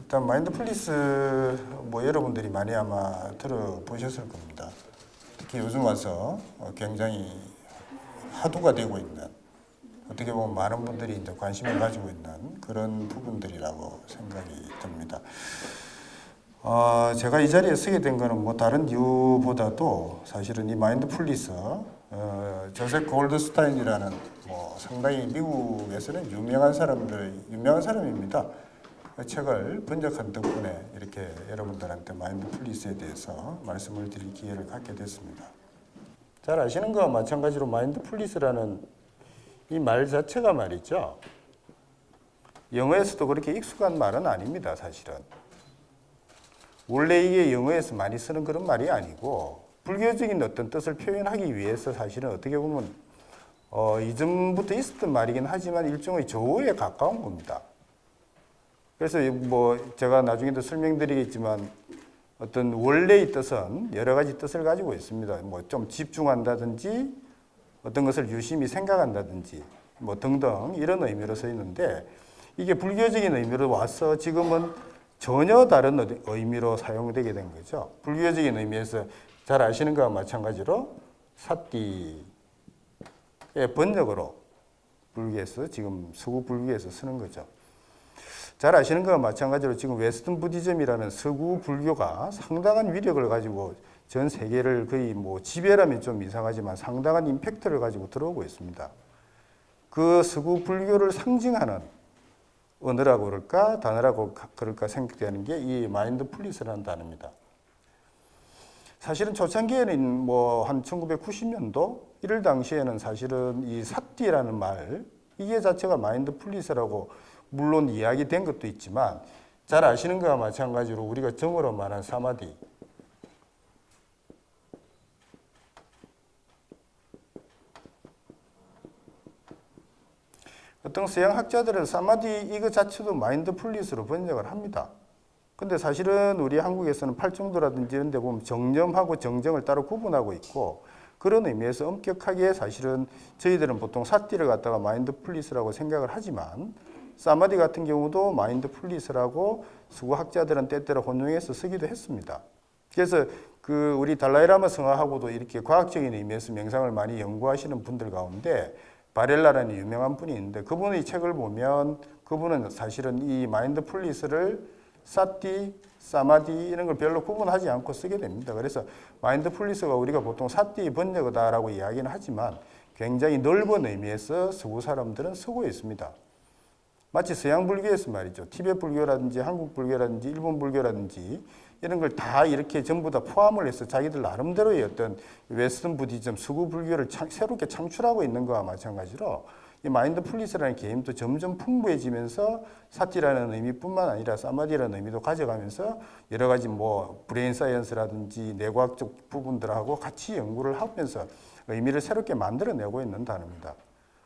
일단 마인드풀리스 뭐 여러분들이 많이 아마 들어보셨을 겁니다. 특히 요즘 와서 굉장히 화두가 되고 있는, 어떻게 보면 많은 분들이 이제 관심을 가지고 있는 그런 부분들이라고 생각이 듭니다. 제가 이 자리에 서게 된 거는 뭐 다른 이유보다도 사실은 이 마인드풀리스, 조셉 골드스타인이라는 뭐 상당히 미국에서는 유명한 사람입니다. 그 책을 번역한 덕분에 이렇게 여러분들한테 마인드풀리스에 대해서 말씀을 드릴 기회를 갖게 됐습니다. 잘 아시는 거와 마찬가지로 마인드풀리스라는 이 말 자체가 말이죠. 영어에서도 그렇게 익숙한 말은 아닙니다, 사실은. 원래 이게 영어에서 많이 쓰는 그런 말이 아니고 불교적인 어떤 뜻을 표현하기 위해서 사실은 어떻게 보면 이전부터 있었던 말이긴 하지만 일종의 조어에 가까운 겁니다. 그래서 뭐 제가 나중에도 설명드리겠지만 어떤 원래의 뜻은 여러 가지 뜻을 가지고 있습니다. 뭐 좀 집중한다든지 어떤 것을 유심히 생각한다든지 뭐 등등 이런 의미로 쓰이는데 이게 불교적인 의미로 와서 지금은 전혀 다른 의미로 사용되게 된 거죠. 불교적인 의미에서 잘 아시는 것과 마찬가지로 사띠의 번역으로 불교에서 지금 서구 불교에서 쓰는 거죠. 잘 아시는 것과 마찬가지로 지금 웨스턴 부디즘이라는 서구 불교가 상당한 위력을 가지고 전 세계를 거의 뭐 지배라면 좀 이상하지만 상당한 임팩트를 가지고 들어오고 있습니다. 그 서구 불교를 상징하는 언어라고 그럴까 단어라고 그럴까 생각되는 게 이 마인드풀리스라는 단어입니다. 사실은 초창기에는 뭐 한 1990년도 이럴 당시에는 사실은 이 사띠라는 말 이게 자체가 마인드풀리스라고 물론 이야기된 것도 있지만 잘 아시는 것과 마찬가지로 우리가 정어로 말한 사마디 어떤 서양 학자들은 사마디 이거 자체도 마인드풀리스로 번역을 합니다. 근데 사실은 우리 한국에서는 팔정도라든지 이런 데 보면 정념하고 정정을 따로 구분하고 있고 그런 의미에서 엄격하게 사실은 저희들은 보통 사띠를 갖다가 마인드풀리스라고 생각을 하지만 사마디 같은 경우도 마인드풀리스라고 서구 학자들은 때때로 혼용해서 쓰기도 했습니다. 그래서 그 우리 달라이라마 성하하고도 이렇게 과학적인 의미에서 명상을 많이 연구하시는 분들 가운데 바렐라라는 유명한 분이 있는데 그분의 책을 보면 그분은 사실은 이 마인드풀리스를 사띠, 사마디 이런 걸 별로 구분하지 않고 쓰게 됩니다. 그래서 마인드풀리스가 우리가 보통 사띠 번역어다라고 이야기는 하지만 굉장히 넓은 의미에서 서구 사람들은 쓰고 있습니다. 마치 서양 불교에서 말이죠. 티베트 불교라든지 한국 불교라든지 일본 불교라든지 이런 걸 다 이렇게 전부 다 포함을 해서 자기들 나름대로의 어떤 웨스턴 부디즘, 서구 불교를 새롭게 창출하고 있는 것과 마찬가지로 이 마인드풀리스라는 개념도 점점 풍부해지면서 사티라는 의미뿐만 아니라 사마디라는 의미도 가져가면서 여러 가지 뭐 브레인 사이언스라든지 뇌과학적 부분들하고 같이 연구를 하면서 의미를 새롭게 만들어내고 있는 단어입니다.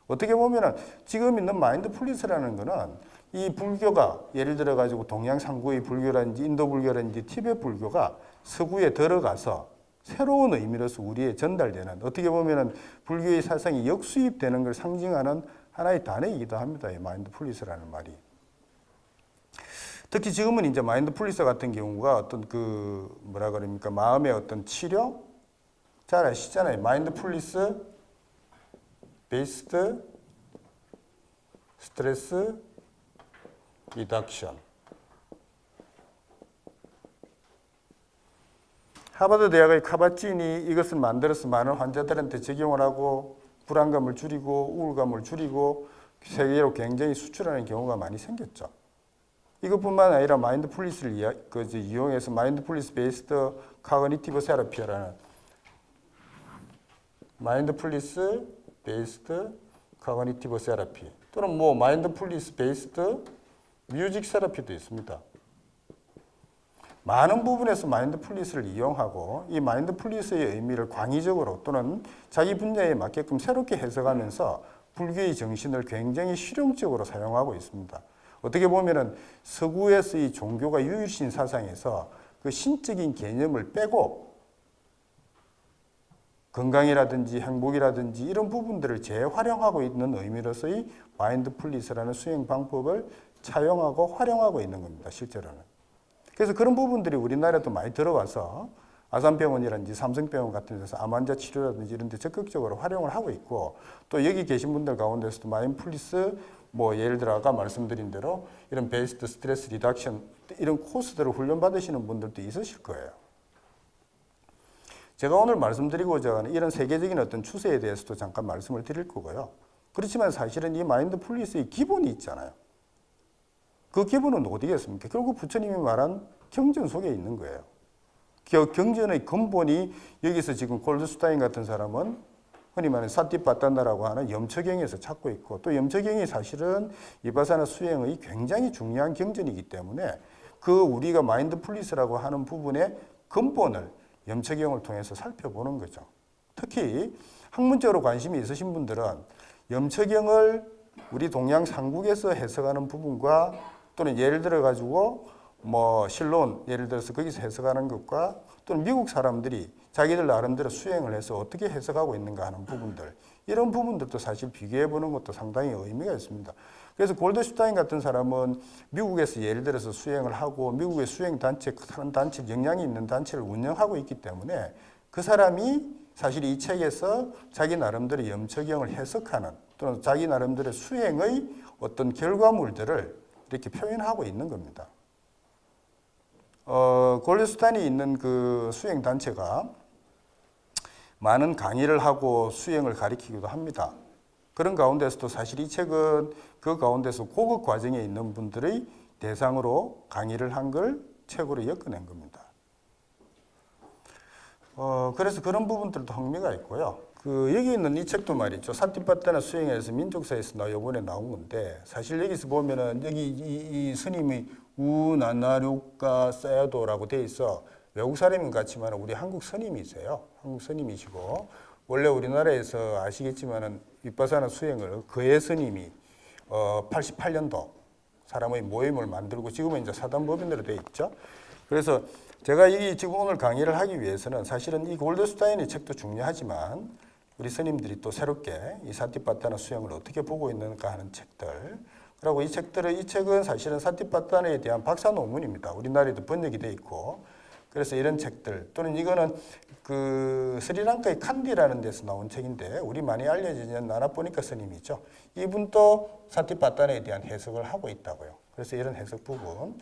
어떻게 보면은 지금 있는 마인드풀리스라는 거는 이 불교가 예를 들어 가지고 동양 상구의 불교라든지 인도 불교라든지 티베트 불교가 서구에 들어가서 새로운 의미로서 우리에 전달되는 어떻게 보면은 불교의 사상이 역수입되는 걸 상징하는 하나의 단어이기도 합니다. 이 마인드풀리스라는 말이. 특히 지금은 이제 마인드풀리스 같은 경우가 어떤 그 뭐라 그럽니까 마음의 어떤 치료 잘 아시잖아요. 마인드풀리스 베이스드 스트레스 리덕션. 하버드 대학의 카바찌니 이것을 만들어서 많은 환자들한테 적용을 하고 불안감을 줄이고 우울감을 줄이고 세계로 굉장히 수출하는 경우가 많이 생겼죠. 이것뿐만 아니라 마인드풀리스를 이용해서 마인드풀리스 베이스드 카그니티브 세라피라는 마인드풀리스 베이스드 카그니티브 세라피 또는 뭐 마인드풀리스 베이스드 뮤직 세라피도 있습니다. 많은 부분에서 마인드풀리스를 이용하고 이 마인드풀리스의 의미를 광의적으로 또는 자기 분야에 맞게끔 새롭게 해석하면서 불교의 정신을 굉장히 실용적으로 사용하고 있습니다. 어떻게 보면은 서구에서 이 종교가 유일신 사상에서 그 신적인 개념을 빼고 건강이라든지 행복이라든지 이런 부분들을 재활용하고 있는 의미로서의 마인드풀리스라는 수행 방법을 차용하고 활용하고 있는 겁니다. 실제로는. 그래서 그런 부분들이 우리나라에도 많이 들어와서 아산병원이라든지 삼성병원 같은 데서 암 환자 치료라든지 이런 데 적극적으로 활용을 하고 있고, 또 여기 계신 분들 가운데서도 마인드풀리스 뭐 예를 들어 아까 말씀드린 대로 이런 베이스드 스트레스 리덕션 이런 코스들을 훈련 받으시는 분들도 있으실 거예요. 제가 오늘 말씀드리고자 하는 이런 세계적인 어떤 추세에 대해서도 잠깐 말씀을 드릴 거고요. 그렇지만 사실은 이 마인드풀리스의 기본이 있잖아요. 그 기본은 어디겠습니까? 결국 부처님이 말한 경전 속에 있는 거예요. 경전의 근본이 여기서 지금 골드슈타인 같은 사람은 흔히 말하는 사티파타나라고 하는 염처경에서 찾고 있고, 또 염처경이 사실은 이바사나 수행의 굉장히 중요한 경전이기 때문에 그 우리가 마인드풀리스라고 하는 부분의 근본을 염처경을 통해서 살펴보는 거죠. 특히 학문적으로 관심이 있으신 분들은 염처경을 우리 동양 삼국에서 해석하는 부분과 또는 예를 들어 가지고 뭐 실론 예를 들어서 거기서 해석하는 것과 또는 미국 사람들이 자기들 나름대로 수행을 해서 어떻게 해석하고 있는가 하는 부분들, 이런 부분들도 사실 비교해 보는 것도 상당히 의미가 있습니다. 그래서 골드슈타인 같은 사람은 미국에서 예를 들어서 수행을 하고 미국의 수행 단체, 큰 단체, 영향이 있는 단체를 운영하고 있기 때문에 그 사람이 사실 이 책에서 자기 나름대로 염처경을 해석하는 또는 자기 나름대로 수행의 어떤 결과물들을 이렇게 표현하고 있는 겁니다. 골드슈타인이 있는 그 수행 단체가 많은 강의를 하고 수행을 가리키기도 합니다. 그런 가운데서도 사실 이 책은 그 가운데서 고급 과정에 있는 분들의 대상으로 강의를 한 걸 책으로 엮어낸 겁니다. 그래서 그런 부분들도 흥미가 있고요. 여기 있는 이 책도 말이죠. 사티파타나 수행에서 민족사에서 이번에 나온 건데, 사실 여기서 보면은 여기 이 스님이 우나나류가 사야도라고 돼 있어. 외국 사람인 것 같지만 우리 한국 스님이세요. 한국 스님이시고, 원래 우리나라에서 아시겠지만은 윗바사나 수행을 그의 스님이 88년도 사람의 모임을 만들고 지금은 이제 사단법인으로 돼 있죠. 그래서 제가 이 지금 오늘 강의를 하기 위해서는 사실은 이 골드슈타인의 책도 중요하지만 우리 스님들이 또 새롭게 이 사티파타나 수행을 어떻게 보고 있는가 하는 책들, 그리고 이 책은 사실은 사티파타나에 대한 박사 논문입니다. 우리나라에도 번역이 돼 있고, 그래서 이런 책들 또는 이거는 그 스리랑카의 칸디라는 데서 나온 책인데 우리 많이 알려지는 나나포니카 스님이죠. 이분도 사티파타나에 대한 해석을 하고 있다고요. 그래서 이런 해석 부분.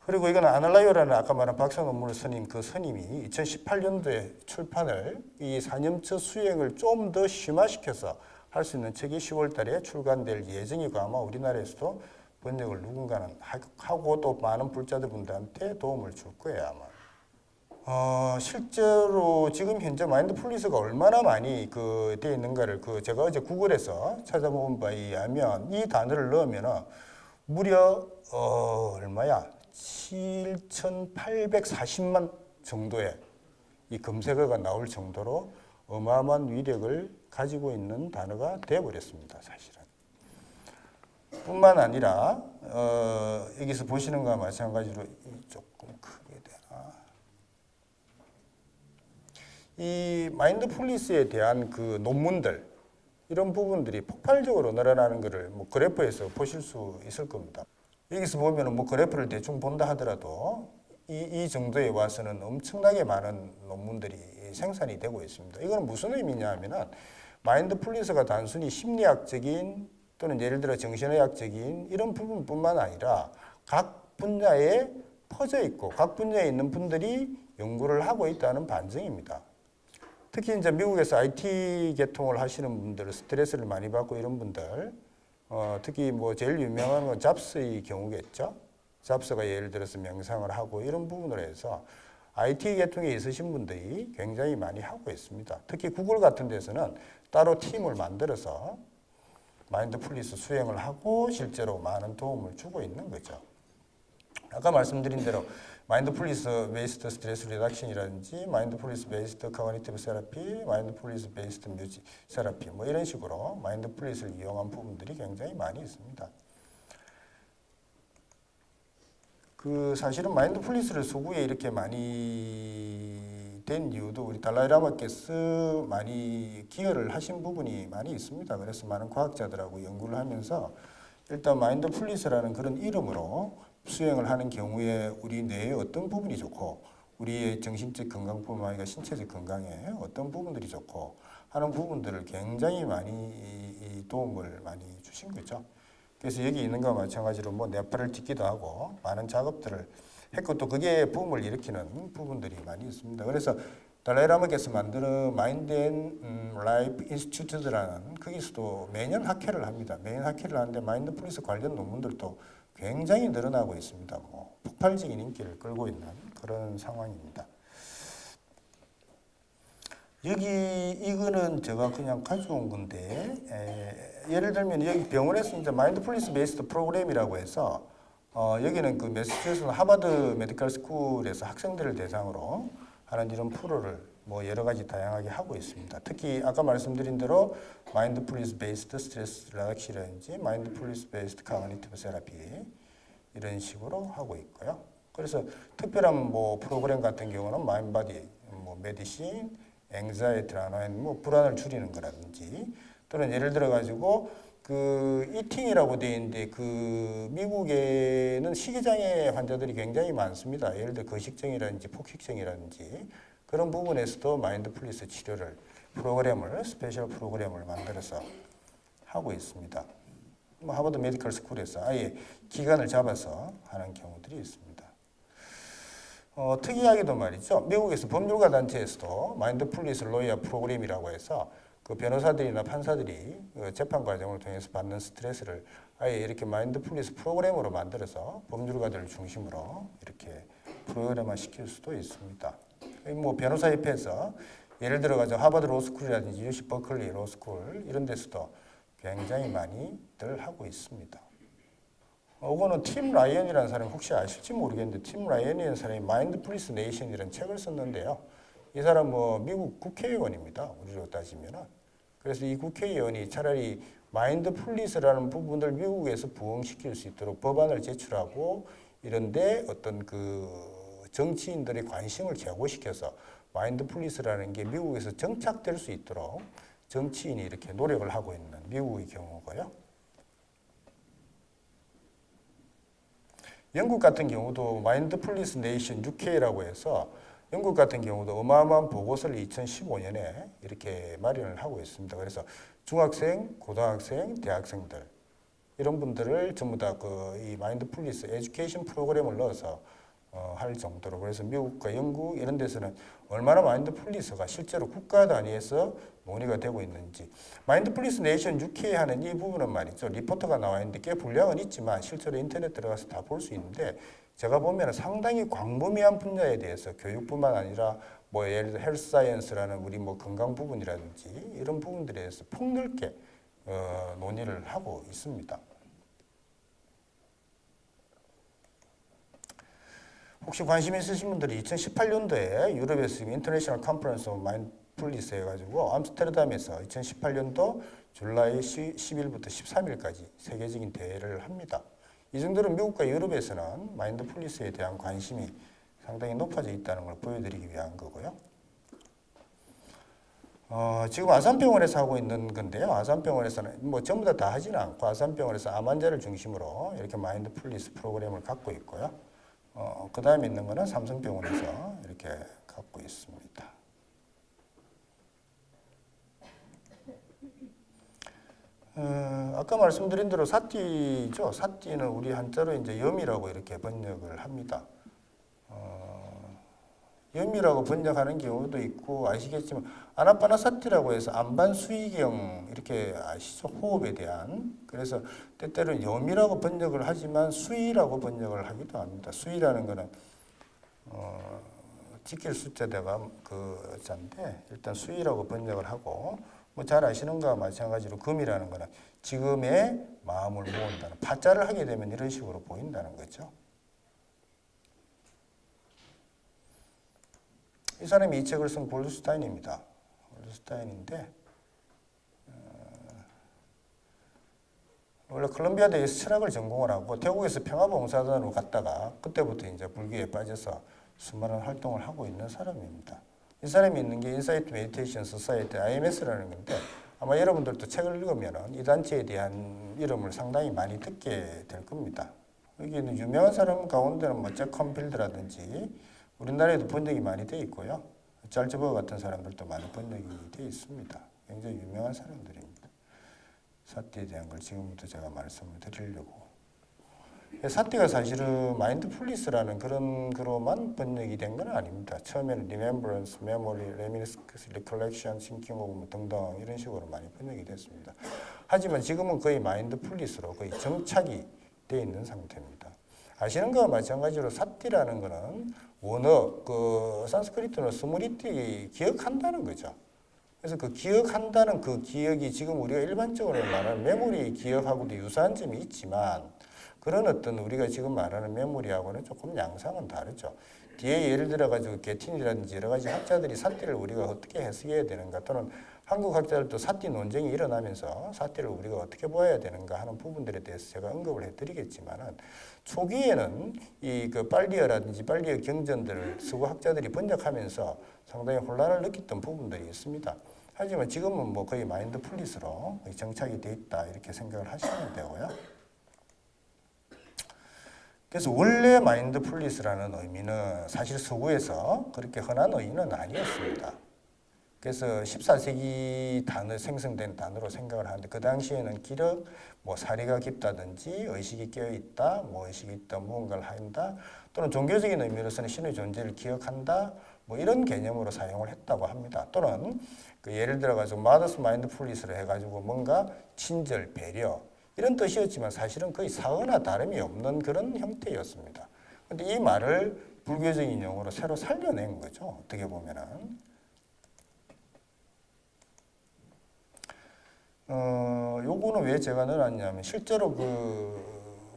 그리고 이건 아날라요라는 아까 말한 박사 논문을 스님 그 스님이 2018년도에 출판을 이 사념처 수행을 좀 더 심화시켜서 할 수 있는 책이 10월 달에 출간될 예정이고 아마 우리나라에서도 번역을 누군가는 하고 또 많은 불자들분들한테 도움을 줄 거예요 아마. 실제로 지금 현재 마인드풀리스가 얼마나 많이 되어 있는가를 제가 어제 구글에서 찾아본 바에 의하면 이 단어를 넣으면은 무려 얼마야? 7,840만 정도의 이 검색어가 나올 정도로 어마어마한 위력을 가지고 있는 단어가 되어버렸습니다, 사실은. 뿐만 아니라 여기서 보시는 것과 마찬가지로 조금 크게 되나? 이 마인드풀리스에 대한 그 논문들 이런 부분들이 폭발적으로 늘어나는 것을 뭐 그래프에서 보실 수 있을 겁니다. 여기서 보면은 뭐 그래프를 대충 본다 하더라도 이 정도에 와서는 엄청나게 많은 논문들이 생산이 되고 있습니다. 이건 무슨 의미냐 하면은 마인드풀리스가 단순히 심리학적인 또는 예를 들어 정신의학적인 이런 부분뿐만 아니라 각 분야에 퍼져 있고 각 분야에 있는 분들이 연구를 하고 있다는 반증입니다. 특히 이제 미국에서 IT 계통을 하시는 분들, 스트레스를 많이 받고 이런 분들, 특히 뭐 제일 유명한 건 잡스의 경우겠죠. 잡스가 예를 들어서 명상을 하고 이런 부분으로 해서 IT 계통에 있으신 분들이 굉장히 많이 하고 있습니다. 특히 구글 같은 데서는 따로 팀을 만들어서 마인드풀리스 수행을 하고 실제로 많은 도움을 주고 있는 거죠. 아까 말씀드린 대로 마인드풀리스 베이스드 스트레스 리덕션이라든지 마인드풀리스 베이스드 커그니티브 세라피, 마인드풀리스 베이스드 뮤직 세라피 뭐 이런 식으로 마인드풀리스를 이용한 부분들이 굉장히 많이 있습니다. 사실은 마인드풀리스를 서구에 이렇게 많이 된 이유도 우리 달라이라마께서 많이 기여를 하신 부분이 많이 있습니다. 그래서 많은 과학자들하고 연구를 하면서 일단 마인드풀리스라는 그런 이름으로 수행을 하는 경우에 우리 뇌의 어떤 부분이 좋고 우리의 정신적 건강뿐만 아니라 신체적 건강에 어떤 부분들이 좋고 하는 부분들을 굉장히 많이 도움을 많이 주신 거죠. 그래서 여기 있는 것과 마찬가지로 뭐 뇌파를 찍기도 하고 많은 작업들을 했고 또 그게 붐을 일으키는 부분들이 많이 있습니다. 그래서 달라이라마께서 만드는 마인드 앤 라이프 인스티튜트라는 거기서도 매년 학회를 합니다. 매년 학회를 하는데 마인드풀리스 관련 논문들도 굉장히 늘어나고 있습니다. 뭐 폭발적인 인기를 끌고 있는 그런 상황입니다. 여기 이거는 제가 그냥 가져온 건데 예를 들면 여기 병원에서 이제 마인드풀리스 베이스드 프로그램이라고 해서 여기는 그 매사추세츠 하버드 메디컬 스쿨에서 학생들을 대상으로 하는 이런 프로를 뭐 여러 가지 다양하게 하고 있습니다. 특히 아까 말씀드린 대로 마인드풀리스 베이스드 스트레스 리덕션이라든지 마인드풀리스 베이스드 커그니티브 세라피 이런 식으로 하고 있고요. 그래서 특별한 뭐 프로그램 같은 경우는 마인바디 뭐 메디신 앵자이티나 뭐 불안을 줄이는 거라든지 또는 예를 들어 가지고 그 이팅이라고 되어 있는데 그 미국에는 식이장애 환자들이 굉장히 많습니다. 예를 들어 거식증이라든지 폭식증이라든지 그런 부분에서도 마인드풀리스 치료를 프로그램을 스페셜 프로그램을 만들어서 하고 있습니다. 뭐 하버드 메디컬 스쿨에서 아예 기간을 잡아서 하는 경우들이 있습니다. 특이하게도 말이죠. 미국에서 법률가 단체에서도 마인드풀리스 로이어 프로그램이라고 해서 그 변호사들이나 판사들이 그 재판 과정을 통해서 받는 스트레스를 아예 이렇게 마인드풀리스 프로그램으로 만들어서 법률가들을 중심으로 이렇게 프로그램화 시킬 수도 있습니다. 뭐 변호사협회에서 예를 들어가지고 하버드 로스쿨이라든지 UC 버클리 로스쿨 이런 데서도 굉장히 많이들 하고 있습니다. 이거는 팀 라이언이라는 사람이 혹시 아실지 모르겠는데 팀 라이언이라는 사람이 마인드풀리스 네이션이라는 책을 썼는데요. 이 사람 뭐 미국 국회의원입니다. 우리로 따지면은. 그래서 이 국회의원이 차라리 마인드풀리스라는 부분을 미국에서 부흥시킬 수 있도록 법안을 제출하고 이런데 어떤 그 정치인들의 관심을 제고시켜서 마인드풀리스라는 게 미국에서 정착될 수 있도록 정치인이 이렇게 노력을 하고 있는 미국의 경우고요. 영국 같은 경우도 마인드풀리스 네이션 UK라고 해서 영국 같은 경우도 어마어마한 보고서를 2015년에 이렇게 마련을 하고 있습니다. 그래서 중학생, 고등학생, 대학생들 이런 분들을 전부 다 그 이 마인드풀리스 에듀케이션 프로그램을 넣어서 할 정도로 그래서 미국과 영국 이런 데서는 얼마나 마인드풀리스가 실제로 국가 단위에서 논의가 되고 있는지 마인드풀리스 네이션 UK 하는 이 부분은 말이죠. 리포터가 나와 있는데 꽤 분량은 있지만 실제로 인터넷 들어가서 다 볼 수 있는데 제가 보면 상당히 광범위한 분야에 대해서 교육뿐만 아니라 뭐 예를 들어 헬스 사이언스라는 우리 뭐 건강 부분이라든지 이런 부분들에 대해서 폭넓게 논의를 하고 있습니다. 혹시 관심 있으신 분들이 2018년도에 유럽에서 인터내셔널 컨퍼런스 오브 마인드풀리스 해가지고 암스테르담에서 2018년도 줄라이 10일부터 13일까지 세계적인 대회를 합니다. 이 정도로 미국과 유럽에서는 마인드풀리스에 대한 관심이 상당히 높아져 있다는 걸 보여드리기 위한 거고요. 지금 아산병원에서 하고 있는 건데요. 아산병원에서는 뭐 전부 다 하지는 않고 아산병원에서 암 환자를 중심으로 이렇게 마인드풀리스 프로그램을 갖고 있고요. 그 다음에 있는 거는 삼성병원에서 이렇게 갖고 있습니다. 아까 말씀드린 대로 사띠죠. 사띠는 우리 한자로 이제 염이라고 이렇게 번역을 합니다. 염이라고 번역하는 경우도 있고 아시겠지만 아나파나사티라고 해서 안반수의경 이렇게 아시죠? 호흡에 대한 그래서 때때로는 염이라고 번역을 하지만 수의라고 번역을 하기도 합니다. 수의라는 거는 지킬 숫자대가 그 자인데 일단 수의라고 번역을 하고 뭐 잘 아시는 거와 마찬가지로 금이라는 거는 지금의 마음을 모은다는 파자를 하게 되면 이런 식으로 보인다는 거죠. 이 사람이 이 책을 쓴 골드슈타인입니다. 골드슈타인인데 원래 콜롬비아 대에서 철학을 전공을 하고 태국에서 평화봉사단으로 갔다가 그때부터 이제 불교에 빠져서 수많은 활동을 하고 있는 사람입니다. 이 사람이 있는 게 인사이트 메디테이션 소사이티 IMS라는 건데 아마 여러분들도 책을 읽으면 이 단체에 대한 이름을 상당히 많이 듣게 될 겁니다. 여기는 유명한 사람 가운데는 뭐 잭 컨필드라든지 우리나라에도 번역이 많이 돼 있고요. 짤즈버거 같은 사람들도 많이 번역이 돼 있습니다. 굉장히 유명한 사람들입니다. 사티에 대한 걸 지금부터 제가 말씀을 드리려고. 사티가 사실은 마인드풀리스라는 그런 거로만 번역이 된 건 아닙니다. 처음에는 Remembrance, Memory, Reminiscence, Recollection, Thinking of 등등 이런 식으로 많이 번역이 됐습니다. 하지만 지금은 거의 마인드풀리스로 거의 정착이 되어 있는 상태입니다. 아시는 거와 마찬가지로 사티라는 거는 원어, 산스크리트는 스무리티 기억한다는 거죠. 그래서 그 기억한다는 그 기억이 지금 우리가 일반적으로 말하는 메모리 기억하고도 유사한 점이 있지만 그런 어떤 우리가 지금 말하는 메모리하고는 조금 양상은 다르죠. 뒤에 예를 들어가지고 게틴이라든지 여러 가지 학자들이 사티를 우리가 어떻게 해석해야 되는가 또는 한국 학자들도 사티 논쟁이 일어나면서 사티를 우리가 어떻게 보아야 되는가 하는 부분들에 대해서 제가 언급을 해드리겠지만은 초기에는 이 빨리어라든지 빨리어 경전들을 서구 학자들이 번역하면서 상당히 혼란을 느꼈던 부분들이 있습니다. 하지만 지금은 뭐 거의 마인드풀리스로 정착이 돼 있다 이렇게 생각을 하시면 되고요. 그래서 원래 마인드풀리스라는 의미는 사실 서구에서 그렇게 흔한 의미는 아니었습니다. 그래서 14세기 단어 생성된 단어로 생각을 하는데 그 당시에는 기력, 뭐 사리가 깊다든지 의식이 깨어있다, 뭐 의식이 있다, 무언가를 한다 또는 종교적인 의미로서는 신의 존재를 기억한다 뭐 이런 개념으로 사용을 했다고 합니다. 또는 예를 들어가지고 Mother's Mindfulness를 해가지고 뭔가 친절, 배려 이런 뜻이었지만 사실은 거의 사어나 다름이 없는 그런 형태였습니다. 그런데 이 말을 불교적인 용어로 새로 살려낸 거죠. 어떻게 보면은. 요거는 왜 제가 넣어놨냐면 실제로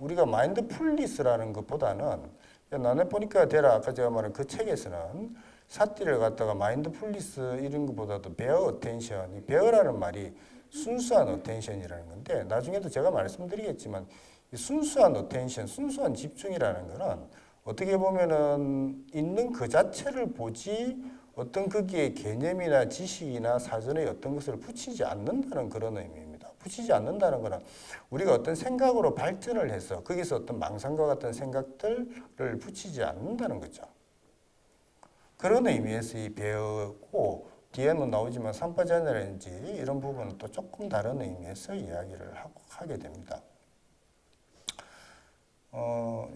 우리가 마인드풀리스라는 것보다는 나는 보니까 되라 아까 제가 말한 그 책에서는 사티를 갖다가 마인드풀리스 이런 것보다도 베어 어텐션, 이 베어라는 말이 순수한 어텐션이라는 건데 나중에도 제가 말씀드리겠지만 이 순수한 어텐션, 순수한 집중이라는 거는 어떻게 보면은 있는 그 자체를 보지 어떤 거기에 개념이나 지식이나 사전에 어떤 것을 붙이지 않는다는 그런 의미입니다. 붙이지 않는다는 거는 우리가 어떤 생각으로 발전을 해서 거기서 어떤 망상과 같은 생각들을 붙이지 않는다는 거죠. 그런 의미에서 이 배우고 뒤에는 나오지만 삼파자나라든지 이런 부분은 또 조금 다른 의미에서 이야기를 하게 됩니다.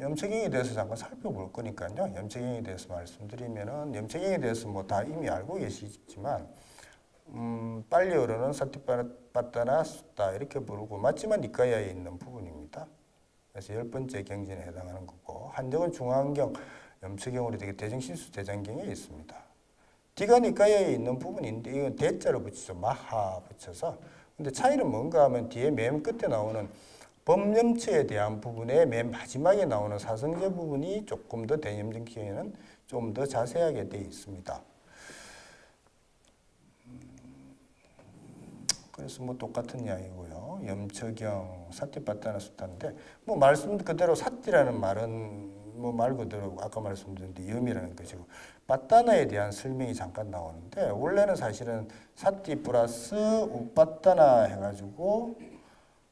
염색행위에 대해서 잠깐 살펴볼 거니까요. 염색행위에 대해서 말씀드리면은 염색행위에 대해서 뭐 다 이미 알고 계시지만 빨리어로는 사티파타나 수타 이렇게 부르고 마지막 니까야에 있는 부분입니다. 그래서 10번째 경전에 해당하는 거고 한정은 중앙경 염색경으로 되게 대정신수 대장경에 있습니다. 디가 니까야에 있는 부분인데 이건 대자로 붙이죠. 마하 붙여서. 근데 차이는 뭔가 하면 뒤에 맨 끝에 나오는 범염체에 대한 부분에 맨 마지막에 나오는 사성제 부분이 조금 더 대염증경에는 좀 더 자세하게 되어 있습니다. 그래서 뭐 똑같은 이야기고요. 염처경, 사티파타나 수타인데 뭐 말씀 그대로 사티라는 말은 뭐 말 그대로 아까 말씀드렸는데 염이라는 것이고 빠따나에 대한 설명이 잠깐 나오는데 원래는 사실은 사티 플러스 우빠따나 해가지고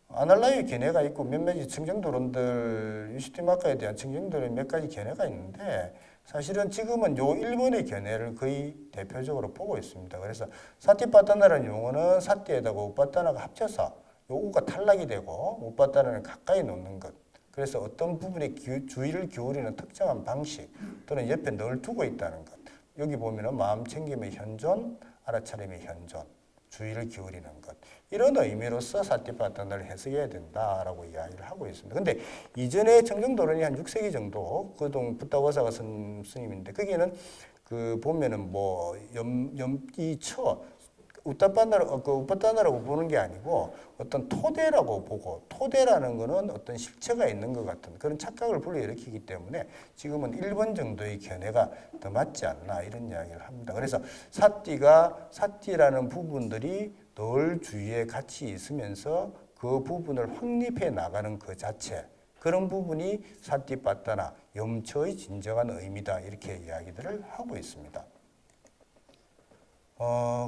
아날라의 견해가 있고 몇몇 청정도론들 유시티마카에 대한 청정도론의 몇 가지 견해가 있는데 사실은 지금은 요 일본의 견해를 거의 대표적으로 보고 있습니다. 그래서 사티파타나라는 용어는 사티에다가 우빠따나가 합쳐서 요 우가 탈락이 되고 우빠따나를 가까이 놓는 것. 그래서 어떤 부분에 주의를 기울이는 특정한 방식 또는 옆에 늘 두고 있다는 것. 여기 보면은 마음 챙김의 현존, 알아차림의 현존, 주의를 기울이는 것. 이런 의미로서 사티파타나를 해석해야 된다라고 이야기를 하고 있습니다. 근데 이전에 청정도론이 한 6세기 정도 그동 붓다워사가 쓴 스님인데 거기는 보면은 뭐 우빠따나라고 보는 게 아니고 어떤 토대라고 보고 토대라는 거는 어떤 실체가 있는 것 같은 그런 착각을 불러일으키기 때문에 지금은 1번 정도의 견해가 더 맞지 않나 이런 이야기를 합니다. 그래서 사티라는 부분들이 늘 주위에 같이 있으면서 그 부분을 확립해 나가는 그 자체 그런 부분이 사티파타나 염처의 진정한 의미다 이렇게 이야기들을 하고 있습니다.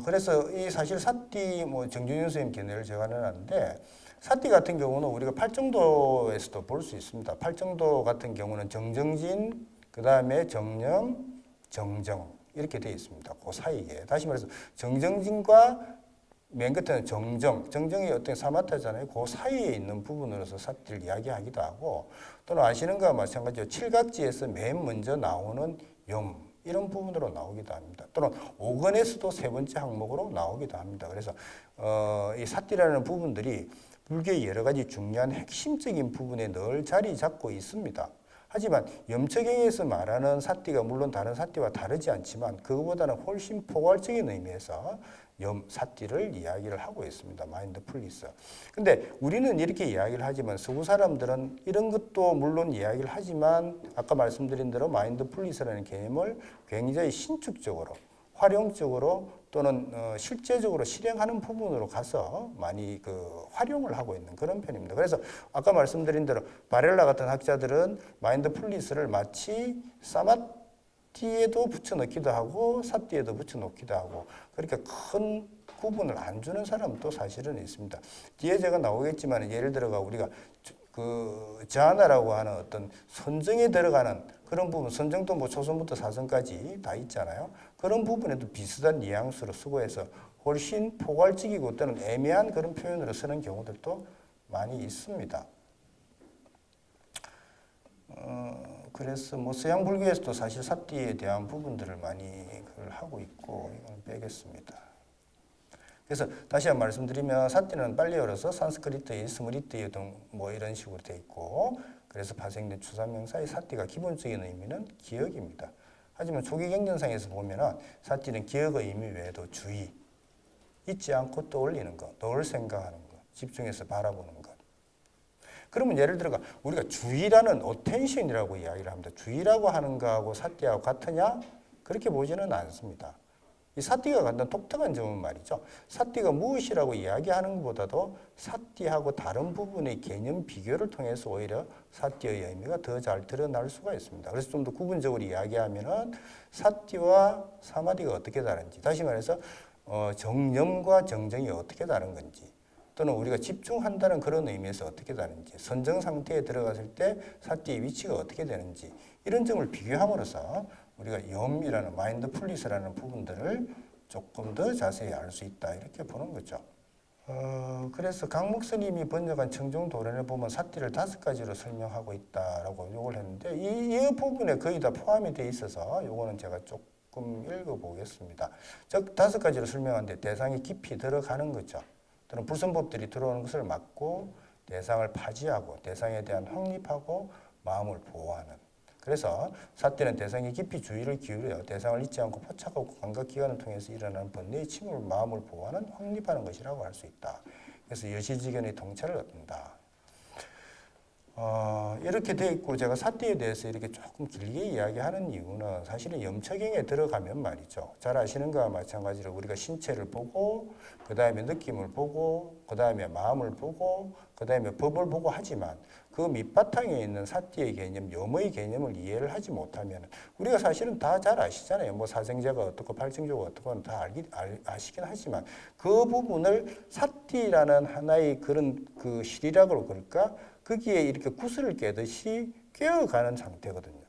그래서 이 사실 사띠 뭐 정준윤 선생님 견해를 제가 내놨는데 사띠 같은 경우는 우리가 팔정도에서도 볼 수 있습니다. 팔정도 같은 경우는 정정진, 그 다음에 정념, 정정 이렇게 되어 있습니다. 그 사이에 다시 말해서 정정진과 맨 끝에는 정정, 정정이 어떤 사마타잖아요. 그 사이에 있는 부분으로서 사띠를 이야기하기도 하고 또는 아시는 거와 마찬가지로 칠각지에서 맨 먼저 나오는 염 이런 부분으로 나오기도 합니다. 또는 오건에서도 세 번째 항목으로 나오기도 합니다. 그래서 이 사띠라는 부분들이 불교의 여러 가지 중요한 핵심적인 부분에 늘 자리 잡고 있습니다. 하지만 염처경에서 말하는 사띠가 물론 다른 사띠와 다르지 않지만 그거보다는 훨씬 포괄적인 의미에서 사띠를 이야기를 하고 있습니다. 마인드풀리스. 근데 우리는 이렇게 이야기를 하지만 서구 사람들은 이런 것도 물론 이야기를 하지만 아까 말씀드린 대로 마인드풀리스라는 개념을 굉장히 신축적으로 활용적으로 또는 실제적으로 실행하는 부분으로 가서 많이 활용을 하고 있는 그런 편입니다. 그래서 아까 말씀드린 대로 바렐라 같은 학자들은 마인드풀리스를 마치 사마티에도 붙여넣기도 하고 사띠에도 붙여넣기도 하고 그렇게 큰 구분을 안 주는 사람도 사실은 있습니다. 뒤에 제가 나오겠지만 예를 들어가 우리가 자나라고 하는 어떤 선정에 들어가는 그런 부분, 선정도 뭐 초선부터 사선까지 다 있잖아요. 그런 부분에도 비슷한 뉘앙스로 쓰고해서 훨씬 포괄적이고 또는 애매한 그런 표현으로 쓰는 경우들도 많이 있습니다. 그래서 뭐 서양 불교에서도 사실 사띠에 대한 부분들을 많이 하고 있고 이건 빼겠습니다. 그래서 다시 한번 말씀드리면 사띠는 빨리 열어서 산스크리트의 스므리트의 등 뭐 이런 식으로 돼 있고 그래서 파생된 추산명사의 사띠가 기본적인 의미는 기억입니다. 하지만 초기 경전상에서 보면은 사띠는 기억의 의미 외에도 주의, 잊지 않고 떠올리는 것, 늘 생각하는 것, 집중해서 바라보는 것. 그러면 예를 들어 우리가 주의라는 어텐션이라고 이야기를 합니다. 주의라고 하는 거하고 사띠하고 같으냐? 그렇게 보지는 않습니다. 이 사띠가 갖는 독특한 점은 말이죠. 사띠가 무엇이라고 이야기하는 것보다도 사띠하고 다른 부분의 개념 비교를 통해서 오히려 사띠의 의미가 더 잘 드러날 수가 있습니다. 그래서 좀 더 구분적으로 이야기하면은 사띠와 사마디가 어떻게 다른지, 다시 말해서 정념과 정정이 어떻게 다른 건지, 또는 우리가 집중한다는 그런 의미에서 어떻게 다른지, 선정 상태에 들어갔을 때 사띠의 위치가 어떻게 되는지 이런 점을 비교함으로써 우리가 염이라는 마인드풀리스라는 부분들을 조금 더 자세히 알 수 있다 이렇게 보는 거죠. 그래서 강목 스님이 번역한 청중도론에 보면 사띠를 5가지로 설명하고 있다라고 요걸 했는데 이 부분에 거의 다 포함이 되어 있어서 요거는 제가 조금 읽어보겠습니다. 즉 5가지로 설명하는데 대상이 깊이 들어가는 거죠. 또는 불선법들이 들어오는 것을 막고 대상을 파지하고 대상에 대한 확립하고 마음을 보호하는. 그래서 사띠는 대상에 깊이 주의를 기울여 대상을 잊지 않고 포착하고 감각기관을 통해서 일어나는 번뇌의 침을 마음을 보호하는 확립하는 것이라고 할 수 있다. 그래서 여시지견의 통찰을 얻는다. 이렇게 되어 있고 제가 사띠에 대해서 이렇게 조금 길게 이야기하는 이유는 사실은 염처경에 들어가면 말이죠. 잘 아시는 거와 마찬가지로 우리가 신체를 보고 그 다음에 느낌을 보고 그 다음에 마음을 보고 그 다음에 법을 보고 하지만 그 밑바탕에 있는 사띠의 개념, 염의 개념을 이해를 하지 못하면 우리가 사실은 다 잘 아시잖아요. 뭐 사생제가 어떻고 팔정조가 어떻고 다 아시긴 하지만 그 부분을 사띠라는 하나의 그런 실이라고 그럴까? 거기에 이렇게 구슬을 깨듯이 깨어가는 상태거든요.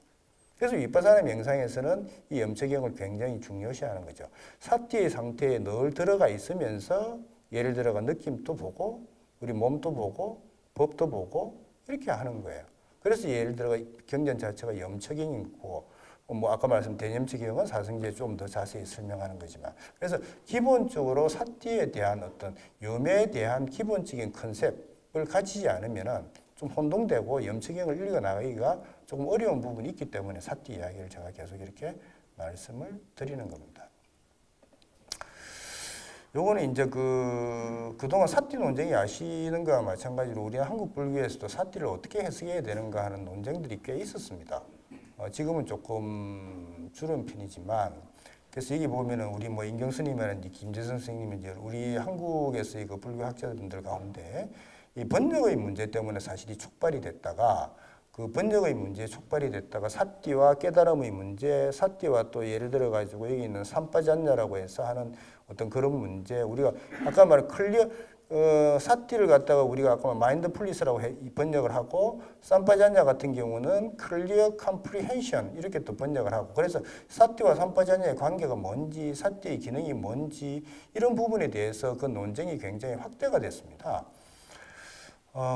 그래서 윗바사나 명상에서는 이 염처경을 굉장히 중요시하는 거죠. 사띠의 상태에 늘 들어가 있으면서 예를 들어가 느낌도 보고 우리 몸도 보고 법도 보고 이렇게 하는 거예요. 그래서 예를 들어가 경전 자체가 염처경이고 뭐 아까 말씀 대념처경은 사성제에 좀 더 자세히 설명하는 거지만 그래서 기본적으로 사띠에 대한 어떤 염에 대한 기본적인 컨셉을 가지지 않으면은 좀 혼동되고 염처경을 읽어나가기가 조금 어려운 부분이 있기 때문에 사띠 이야기를 제가 계속 이렇게 말씀을 드리는 겁니다. 요거는 이제 그동안 사띠 논쟁이 아시는 거와 마찬가지로 우리 한국 불교에서도 사띠를 어떻게 해석해야 되는가 하는 논쟁들이 꽤 있었습니다. 지금은 조금 줄은 편이지만 그래서 여기 보면은 우리 뭐 인경스님이라든지 김재선 선생님이 우리 한국에서의 불교 학자분들 가운데 이 번역의 문제 때문에 사실이 촉발이 됐다가 그 번역의 문제에 촉발이 됐다가 사띠와 깨달음의 문제, 사띠와 또 예를 들어 가지고 여기 있는 삼빠잔냐라고 해서 하는 어떤 그런 문제, 우리가 아까 말한 클리어 사띠를 갖다가 우리가 아까 마인드풀리스라고 번역을 하고 삼빠잔냐 같은 경우는 클리어 컴프리헨션 이렇게 또 번역을 하고, 그래서 사띠와 삼빠잔냐의 관계가 뭔지, 사띠의 기능이 뭔지 이런 부분에 대해서 그 논쟁이 굉장히 확대가 됐습니다.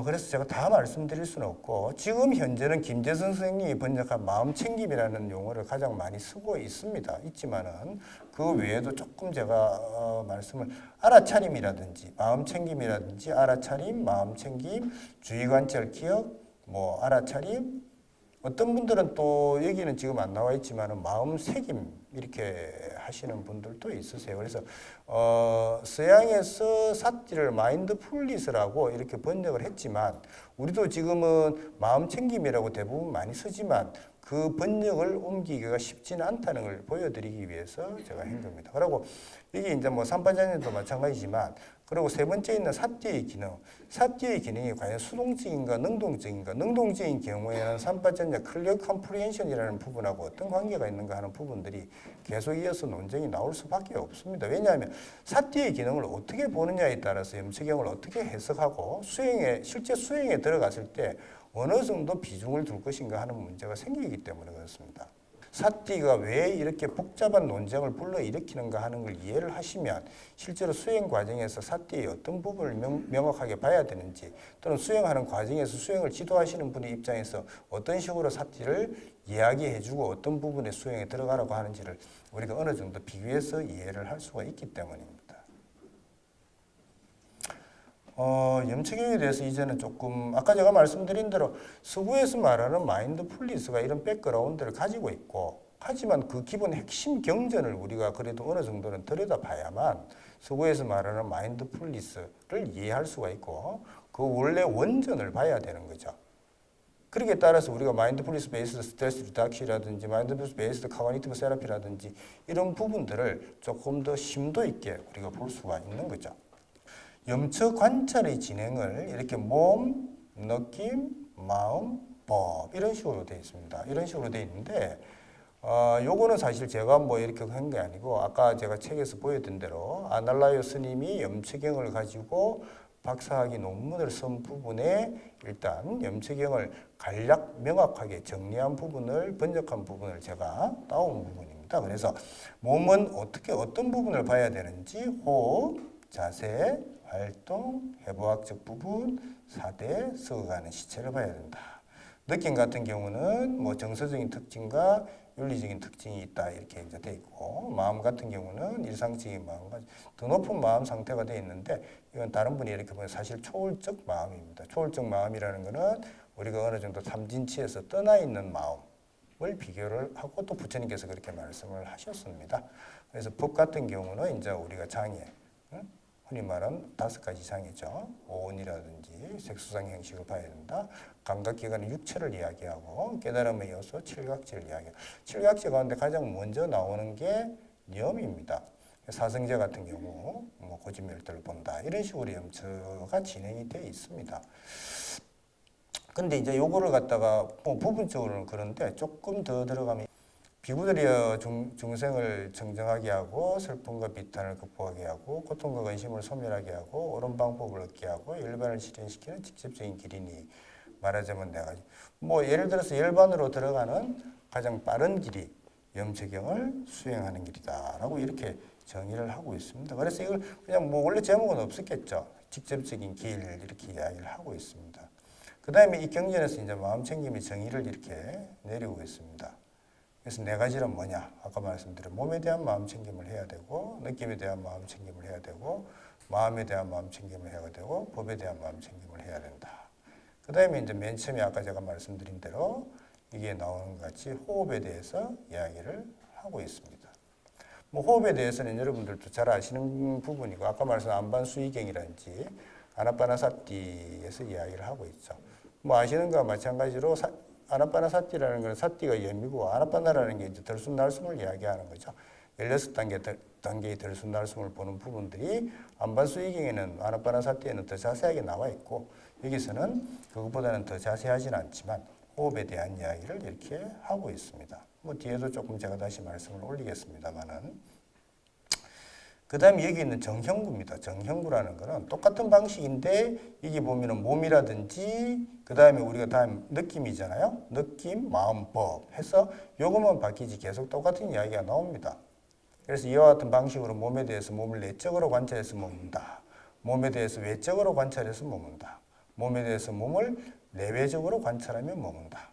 그래서 제가 다 말씀드릴 수는 없고, 지금 현재는 김재선 선생님이 번역한 마음챙김이라는 용어를 가장 많이 쓰고 있지만은 그 외에도 조금 제가 말씀을 알아차림이라든지 마음챙김이라든지 알아차림, 마음챙김, 주의관찰 기억, 뭐 알아차림, 어떤 분들은 또 여기는 지금 안 나와 있지만은 마음새김 이렇게 하시는 분들도 있으세요. 그래서 서양에서 사띠를 마인드풀리스라고 이렇게 번역을 했지만 우리도 지금은 마음챙김이라고 대부분 많이 쓰지만 그 번역을 옮기기가 쉽지는 않다는 걸 보여드리기 위해서 제가 한 겁니다. 그리고 이게 이제 뭐 삼파자녀도 마찬가지지만, 그리고 세 번째 있는 사띠의 기능. 사띠의 기능이 과연 수동적인가 능동적인가? 능동적인 경우에는 삼파전자 클리어 컴프리hension이라는 부분하고 어떤 관계가 있는가 하는 부분들이 계속 이어서 논쟁이 나올 수밖에 없습니다. 왜냐하면 사띠의 기능을 어떻게 보느냐에 따라서 염치경을 어떻게 해석하고 실제 수행에 들어갔을 때 어느 정도 비중을 둘 것인가 하는 문제가 생기기 때문에 그렇습니다. 사띠가 왜 이렇게 복잡한 논쟁을 불러일으키는가 하는 걸 이해를 하시면 실제로 수행 과정에서 사띠의 어떤 부분을 명확하게 봐야 되는지, 또는 수행하는 과정에서 수행을 지도하시는 분의 입장에서 어떤 식으로 사띠를 이야기해주고 어떤 부분의 수행에 들어가라고 하는지를 우리가 어느 정도 비교해서 이해를 할 수가 있기 때문입니다. 염치경에 대해서 이제는 조금 아까 제가 말씀드린 대로 서구에서 말하는 마인드풀리스가 이런 백그라운드를 가지고 있고, 하지만 그 기본 핵심 경전을 우리가 그래도 어느 정도는 들여다봐야만 서구에서 말하는 마인드풀리스를 이해할 수가 있고 그 원래 원전을 봐야 되는 거죠. 그렇게 따라서 우리가 마인드풀리스 베이스드 스트레스 리덕션이라든지 마인드풀리스 베이스드 카그니티브 세라피라든지 이런 부분들을 조금 더 심도 있게 우리가 볼 수가 있는 거죠. 염처 관찰의 진행을 이렇게 몸, 느낌, 마음, 법 이런 식으로 되어 있습니다. 이런 식으로 되어 있는데 요거는 사실 제가 뭐 이렇게 한 게 아니고 아까 제가 책에서 보여드린 대로 아날라요 스님이 염처경을 가지고 박사학위 논문을 쓴 부분에 일단 염처경을 간략 명확하게 정리한 부분을 번역한 부분을 제가 따온 부분입니다. 그래서 몸은 어떻게 어떤 부분을 봐야 되는지 호흡, 자세, 활동, 해부학적 부분, 사대, 썩어가는 시체를 봐야 된다. 느낌 같은 경우는 뭐 정서적인 특징과 윤리적인 특징이 있다 이렇게 이제 돼 있고, 마음 같은 경우는 일상적인 마음과 더 높은 마음 상태가 돼 있는데 이건 다른 분이 이렇게 보면 사실 초월적 마음입니다. 초월적 마음이라는 것은 우리가 어느 정도 삼진치에서 떠나 있는 마음을 비교를 하고 또 부처님께서 그렇게 말씀을 하셨습니다. 그래서 법 같은 경우는 이제 우리가 장애, 흔히 말하는 5가지 장애죠. 오온이라든지 색수상 형식을 봐야 된다. 감각기관은 육체를 이야기하고 깨달음의 요소 칠각지를 이야기하고, 칠각지 가운데 가장 먼저 나오는 게 염입니다. 사성제 같은 경우 뭐 고지멸들을 본다 이런 식으로 염처가 진행이 되어 있습니다. 근데 이제 요거를 갖다가 뭐 부분적으로는 그런데 조금 더 들어가면 비구들이여 중생을 정정하게 하고 슬픔과 비탄을 극복하게 하고 고통과 근심을 소멸하게 하고 옳은 방법을 얻게 하고 열반을 실현시키는 직접적인 길이니, 말하자면 내가 뭐 예를 들어서 열반으로 들어가는 가장 빠른 길이 염처경을 수행하는 길이다라고 이렇게 정의를 하고 있습니다. 그래서 이걸 그냥 뭐 원래 제목은 없었겠죠. 직접적인 길 이렇게 이야기를 하고 있습니다. 그 다음에 이 경전에서 이제 마음챙김의 정의를 이렇게 내리고 있습니다. 그래서 네 가지는 뭐냐? 아까 말씀드린 몸에 대한 마음챙김을 해야 되고, 느낌에 대한 마음챙김을 해야 되고, 마음에 대한 마음챙김을 해야 되고, 법에 대한 마음챙김을 해야 된다. 그 다음에 이제 맨 처음에 아까 제가 말씀드린 대로 이게 나오는 것 같이 호흡에 대해서 이야기를 하고 있습니다. 뭐 호흡에 대해서는 여러분들도 잘 아시는 부분이고, 아까 말씀한 안반수이경이라든지 아나파나사티에서 이야기를 하고 있죠. 뭐 아시는 거와 마찬가지로 아나파나사티라는 건 사티가 염이고 아나파나라는 게 이제 들숨날숨을 이야기하는 거죠. 16단계의 들숨날숨을 보는 부분들이 안반수이경에는 아나파나사티에는 더 자세하게 나와 있고, 여기서는 그것보다는 더 자세하지는 않지만 호흡에 대한 이야기를 이렇게 하고 있습니다. 뭐 뒤에도 조금 제가 다시 말씀을 올리겠습니다만은. 그 다음에 여기 있는 정형구입니다. 정형구라는 거는 똑같은 방식인데 이게 보면은 몸이라든지 그 다음에 우리가 다음 느낌이잖아요. 느낌, 마음법 해서 요것만 바뀌지 계속 똑같은 이야기가 나옵니다. 그래서 이와 같은 방식으로 몸에 대해서 몸을 내적으로 관찰해서 머문다. 몸에 대해서 외적으로 관찰해서 머문다. 몸에 대해서 몸을 내외적으로 관찰하며 머문다.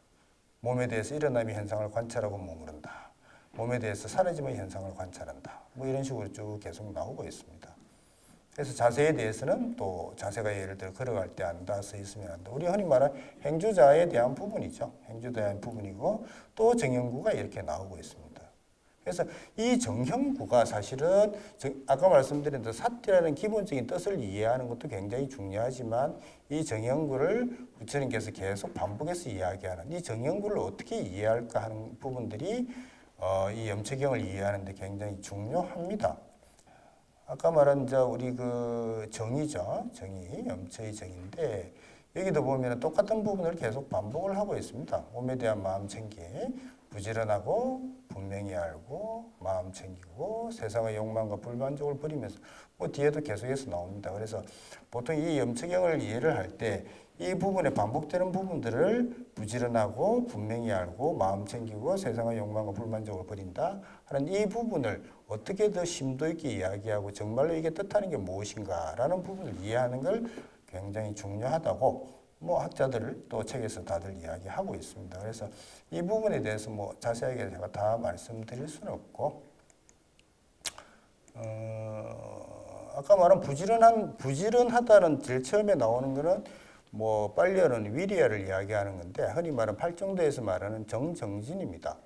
몸에 대해서 일어남의 현상을 관찰하고 머무른다. 몸에 대해서 사라짐의 현상을 관찰한다. 뭐 이런 식으로 쭉 계속 나오고 있습니다. 그래서 자세에 대해서는 또 자세가 예를 들어 걸어갈 때 안다, 서 있으면 안다. 우리 흔히 말하는 행주자에 대한 부분이죠. 행주자에 대한 부분이고 또 정형구가 이렇게 나오고 있습니다. 그래서 이 정형구가 사실은 아까 말씀드린 그 사티라는 기본적인 뜻을 이해하는 것도 굉장히 중요하지만 이 정형구를 부처님께서 계속 반복해서 이야기하는 이 정형구를 어떻게 이해할까 하는 부분들이 이 염채경을 이해하는 데 굉장히 중요합니다. 아까 말한 우리 그 정의죠. 정의, 염채의 정의인데 여기도 보면 똑같은 부분을 계속 반복을 하고 있습니다. 몸에 대한 마음 챙기, 부지런하고 분명히 알고 마음 챙기고 세상의 욕망과 불만족을 버리면서 뭐 뒤에도 계속해서 나옵니다. 그래서 보통 이 염채경을 이해를 할 때 이 부분에 반복되는 부분들을 부지런하고 분명히 알고 마음 챙기고 세상의 욕망과 불만족을 버린다 하는 이 부분을 어떻게 더 심도 있게 이야기하고 정말로 이게 뜻하는 게 무엇인가라는 부분을 이해하는 걸 굉장히 중요하다고 뭐 학자들을 또 책에서 다들 이야기하고 있습니다. 그래서 이 부분에 대해서 뭐 자세하게 제가 다 말씀드릴 수는 없고 아까 말한 부지런하다는 제일 처음에 나오는 거는 뭐 빨리어는 위리아를 이야기하는 건데 흔히 말하는 팔정도에서 말하는 정정진입니다.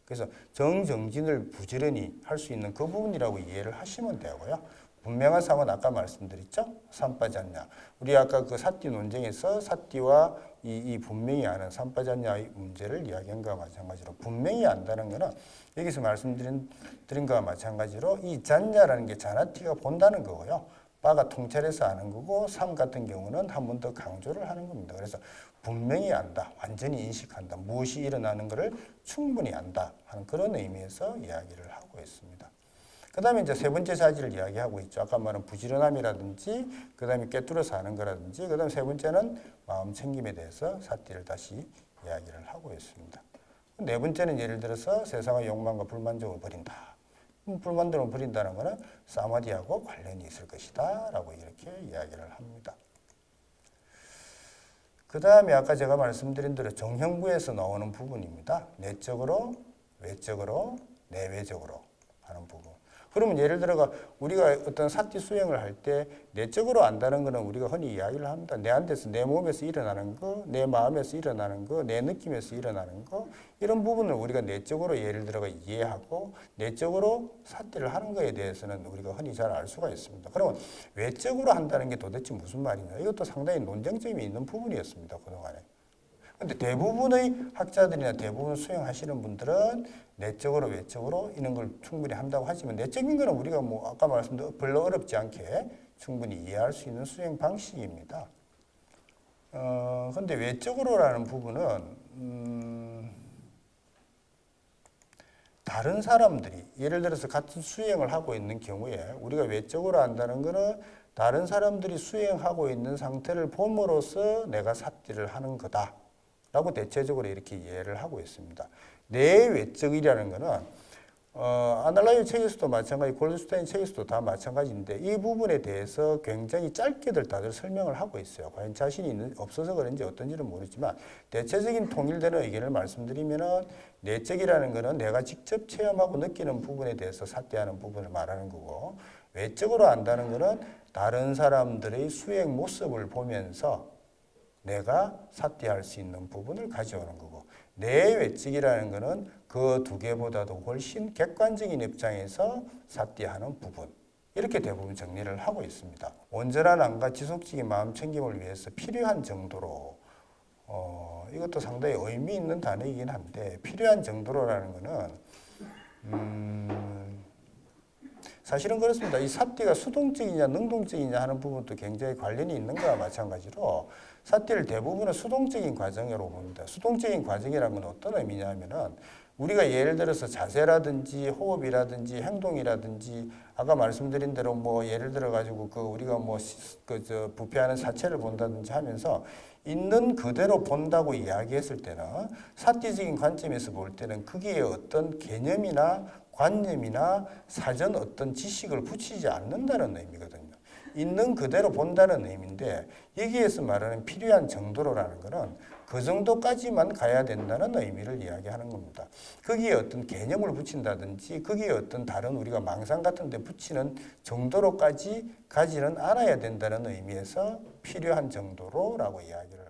그래서 정정진을 부지런히 할 수 있는 그 부분이라고 이해를 하시면 되고요. 분명한 사은 아까 말씀드렸죠? 삼빠졌냐. 우리 아까 그 사띠 논쟁에서 사띠와 이 분명히 아는 삼빠졌냐의 문제를 이야기한 것과 마찬가지로 분명히 안다는 것은 여기서 말씀드린 것과 마찬가지로 이 잔냐라는 게 자나티가 본다는 거고요. 바가 통찰해서 아는 거고 삼 같은 경우는 한 번 더 강조를 하는 겁니다. 그래서 분명히 안다, 완전히 인식한다, 무엇이 일어나는 것을 충분히 안다 하는 그런 의미에서 이야기를 하고 있습니다. 그 다음에 이제 세 번째 사지를 이야기하고 있죠. 아까 말한 부지런함이라든지, 그 다음에 꿰뚫어서 아는 거라든지, 그 다음 세 번째는 마음 챙김에 대해서 사띠를 다시 이야기를 하고 있습니다. 네 번째는 예를 들어서 세상의 욕망과 불만족을 버린다. 불만족을 버린다는 것은 사마디하고 관련이 있을 것이다 라고 이렇게 이야기를 합니다. 그 다음에 아까 제가 말씀드린 대로 정형구에서 나오는 부분입니다. 내적으로, 외적으로, 내외적으로 하는 부분. 그러면 예를 들어가 우리가 어떤 사티 수행을 할 때 내적으로 안다는 것은 우리가 흔히 이야기를 합니다. 내한테서 내 몸에서 일어나는 거, 내 마음에서 일어나는 거, 내 느낌에서 일어나는 거 이런 부분을 우리가 내적으로 예를 들어가 이해하고 내적으로 사티를 하는 거에 대해서는 우리가 흔히 잘 알 수가 있습니다. 그러면 외적으로 한다는 게 도대체 무슨 말이냐? 이것도 상당히 논쟁점이 있는 부분이었습니다. 그동안에. 근데 대부분의 학자들이나 대부분 수행하시는 분들은 내적으로 외적으로 이런 걸 충분히 한다고 하지만 내적인 거는 우리가 뭐 아까 말씀드린 별로 어렵지 않게 충분히 이해할 수 있는 수행 방식입니다. 근데 외적으로라는 부분은 다른 사람들이 예를 들어서 같은 수행을 하고 있는 경우에 우리가 외적으로 한다는 거는 다른 사람들이 수행하고 있는 상태를 봄으로써 내가 삿띠를 하는 거다. 라고 대체적으로 이렇게 이해를 하고 있습니다. 내외적이라는 것은 아날라유 책에서도 마찬가지, 골드슈타인 책에서도 다 마찬가지인데 이 부분에 대해서 굉장히 짧게들 다들 설명을 하고 있어요. 과연 자신이 없어서 그런지 어떤지는 모르지만 대체적인 통일되는 의견을 말씀드리면은 내적이라는 것은 내가 직접 체험하고 느끼는 부분에 대해서 삿대하는 부분을 말하는 거고 외적으로 안다는 것은 다른 사람들의 수행 모습을 보면서 내가 삿대할 수 있는 부분을 가져오는 거고 내외적이라는 것은 그 두 개보다도 훨씬 객관적인 입장에서 삿대하는 부분 이렇게 대부분 정리를 하고 있습니다. 온전한 안과 지속적인 마음 챙김을 위해서 필요한 정도로 이것도 상당히 의미 있는 단어이긴 한데 필요한 정도로라는 것은 사실은 그렇습니다. 이 삿대가 수동적이냐 능동적이냐 하는 부분도 굉장히 관련이 있는 거와 마찬가지로 삿대를 대부분은 수동적인 과정으로 봅니다. 수동적인 과정이라는 건 어떤 의미냐면은 우리가 예를 들어서 자세라든지 호흡이라든지 행동이라든지 아까 말씀드린 대로 뭐 예를 들어 가지고 그 우리가 뭐 그 저 부패하는 사체를 본다든지 하면서 있는 그대로 본다고 이야기했을 때는 사티적인 관점에서 볼 때는 거기에 어떤 개념이나 관념이나 사전 어떤 지식을 붙이지 않는다는 의미거든요. 있는 그대로 본다는 의미인데 여기에서 말하는 필요한 정도로라는 것은 그 정도까지만 가야 된다는 의미를 이야기하는 겁니다. 거기에 어떤 개념을 붙인다든지 거기에 어떤 다른 우리가 망상 같은 데 붙이는 정도로까지 가지는 않아야 된다는 의미에서 필요한 정도로라고 이야기를